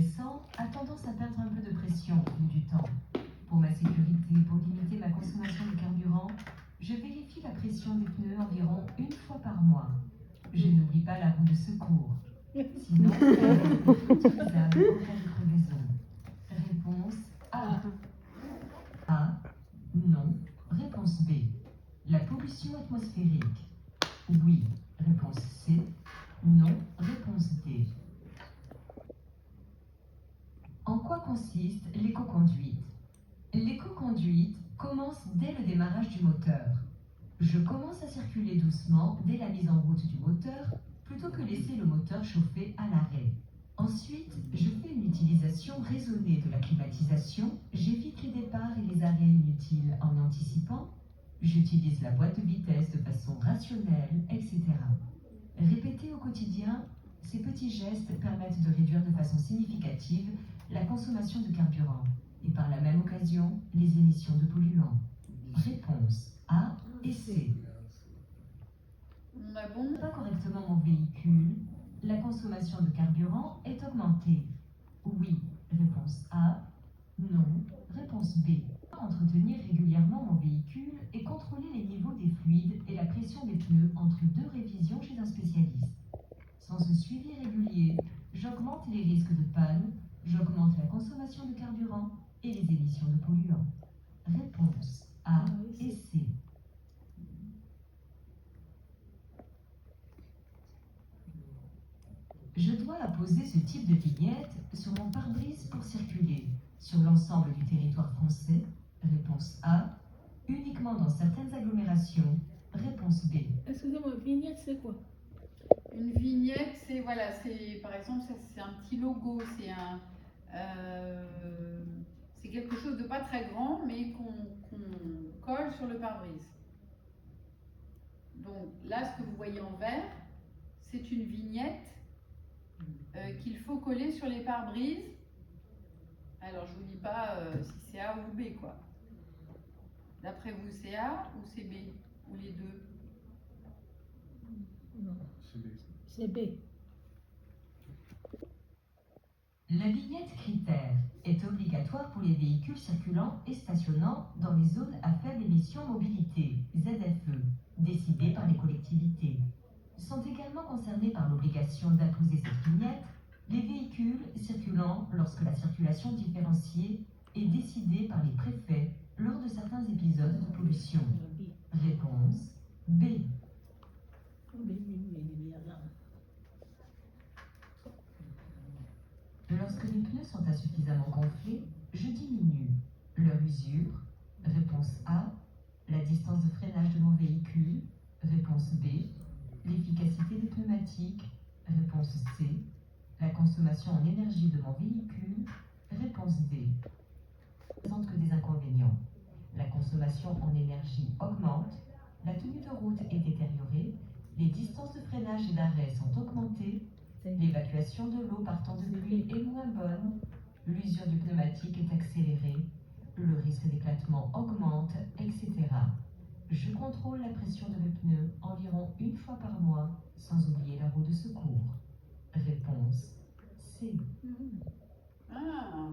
récent a tendance à perdre un peu de pression au fil du temps. Pour ma sécurité et pour limiter ma consommation de carburant, je vérifie la pression des pneus environ une fois par mois. Je n'oublie pas la roue de secours. Sinon, elle est utilisable en cas de crevaison. Réponse A. A. Non. Réponse B. La pollution atmosphérique. Oui. Réponse C. Non. Réponse D. En quoi consiste l'éco-conduite? L'éco-conduite commence dès le démarrage du moteur. Je commence à circuler doucement dès la mise en route du moteur, plutôt que laisser le moteur chauffer à l'arrêt. Ensuite, je fais une utilisation raisonnée de la climatisation, j'évite les départs et les arrêts inutiles en anticipant, j'utilise la boîte de vitesse de façon rationnelle, etc. Répéter au quotidien, ces petits gestes permettent de réduire de façon significative la consommation de carburant et par la même occasion les émissions de polluants. Réponse A et C. Pas correctement mon véhicule, la consommation de carburant est augmentée. Oui, réponse A. Non, réponse B. Entretenir régulièrement mon véhicule et contrôler les niveaux des fluides et la pression des pneus entre deux révisions chez un spécialiste. Sans ce suivi régulier, j'augmente les risques de panne, j'augmente la consommation de carburant et les émissions de polluants. Réponse A et C. Je dois apposer ce type de vignette sur mon pare-brise pour circuler sur l'ensemble du territoire français. Réponse A. Uniquement dans certaines agglomérations. Réponse B. Excusez-moi, vignette, c'est quoi? Une vignette, c'est voilà, c'est par exemple, c'est un petit logo, c'est quelque chose de pas très grand, mais qu'on colle sur le pare-brise. Donc là, ce que vous voyez en vert, c'est une vignette qu'il faut coller sur les pare-brises. Alors je vous dis pas si c'est A ou B quoi. D'après vous, c'est A ou c'est B ou les deux? Non, c'est B. La vignette critère est obligatoire pour les véhicules circulant et stationnant dans les zones à faible émission mobilité, ZFE, décidées par les collectivités. Sont également concernés par l'obligation d'imposer cette vignette les véhicules circulant lorsque la circulation différenciée est décidée par les préfets lors de certains épisodes de pollution. Réponse B. Lorsque les pneus sont insuffisamment gonflés, je diminue leur usure. Réponse A. La distance de freinage de mon véhicule. Réponse B. L'efficacité des pneumatiques. Réponse C. La consommation en énergie de mon véhicule. Réponse D. Ne présente que des inconvénients. La consommation en énergie augmente, la tenue de route est détériorée, les distances de freinage et d'arrêt sont augmentées, l'évacuation de l'eau partant de pluie est moins bonne, l'usure du pneumatique est accélérée, le risque d'éclatement augmente, etc. Je contrôle la pression de mes pneus environ une fois par mois, sans oublier la roue de secours. Réponse C. Ah.